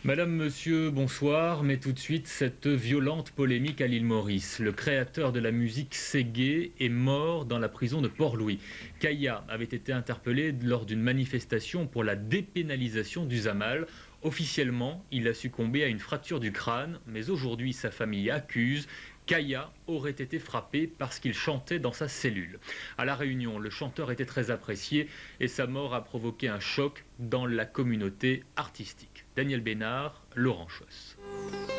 Madame, monsieur, bonsoir, mais tout de suite cette violente polémique à l'île Maurice. Le créateur de la musique Ségué est mort dans la prison de Port-Louis. Kaya avait été interpellé lors d'une manifestation pour la dépénalisation du Zamal. Officiellement, il a succombé à une fracture du crâne, mais aujourd'hui sa famille accuse Kaya aurait été frappé parce qu'il chantait dans sa cellule. À La Réunion, le chanteur était très apprécié et sa mort a provoqué un choc dans la communauté artistique. Daniel Bénard, Laurent Choss.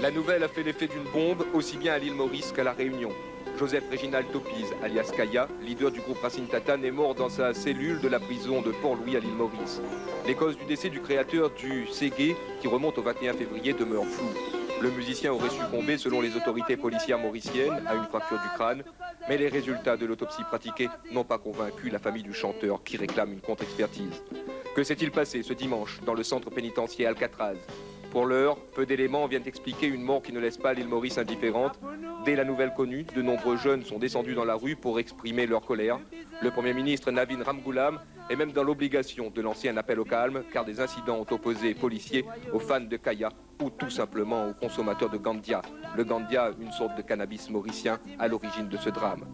La nouvelle a fait l'effet d'une bombe aussi bien à l'île Maurice qu'à La Réunion. Joseph Réginald Topize, alias Kaya, leader du groupe Racine Tatane, est mort dans sa cellule de la prison de Port-Louis à l'île Maurice. Les causes du décès du créateur du Ségué, qui remonte au 21 février, demeurent floues. Le musicien aurait succombé, selon les autorités policières mauriciennes, à une fracture du crâne, mais les résultats de l'autopsie pratiquée n'ont pas convaincu la famille du chanteur qui réclame une contre-expertise. Que s'est-il passé ce dimanche dans le centre pénitentiaire Alcatraz? Pour l'heure, peu d'éléments viennent expliquer une mort qui ne laisse pas l'île Maurice indifférente. Dès la nouvelle connue, de nombreux jeunes sont descendus dans la rue pour exprimer leur colère. Le Premier ministre Navin Ramgoolam est même dans l'obligation de lancer un appel au calme, car des incidents ont opposé policiers aux fans de Kaya ou tout simplement aux consommateurs de Gandia. Le Gandia, une sorte de cannabis mauricien à l'origine de ce drame.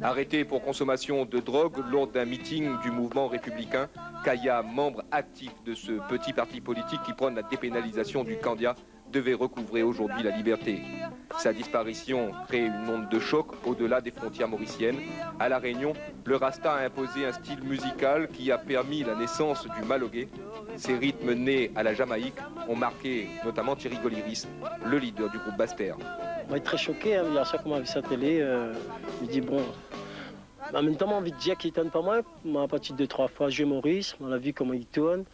Arrêté pour consommation de drogue lors d'un meeting du mouvement républicain, Kaya, membre actif de ce petit parti politique qui prône la dépénalisation du Gandia, devait recouvrer aujourd'hui la liberté. Sa disparition crée une onde de choc au-delà des frontières mauriciennes. À La Réunion, le Rasta a imposé un style musical qui a permis la naissance du malogué. Ces rythmes nés à la Jamaïque ont marqué notamment Thierry Goliris, le leader du groupe Basse-Terre. Moi, très choqué, hein. Hier soir, quand on a vu sa télé, je me dis bon. En même temps, j'ai envie de dire qu'il tourne pas mal. On a parti 2-3 fois jouer Maurice, on a vu comment il tourne.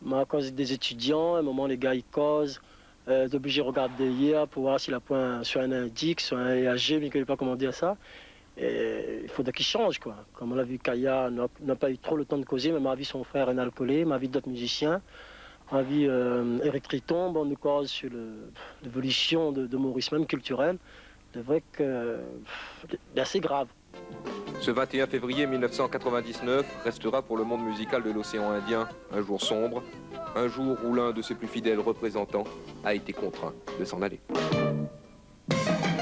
On a causé des étudiants, à un moment les gars ils causent. T'es obligé de regarder hier pour voir s'il a point sur un indique, sur un EAG, mais il ne connaît pas comment dire ça. Et il faudrait qu'il change, quoi. Comme on l'a vu, Kaya n'a pas eu trop le temps de causer, mais m'a vu son frère Rénal Collet, m'a vu d'autres musiciens, m'a vu Eric Triton, on nous cause sur l'évolution de Maurice, même culturelle. C'est vrai que c'est assez grave. Ce 21 février 1999 restera pour le monde musical de l'océan Indien un jour sombre, un jour où l'un de ses plus fidèles représentants a été contraint de s'en aller.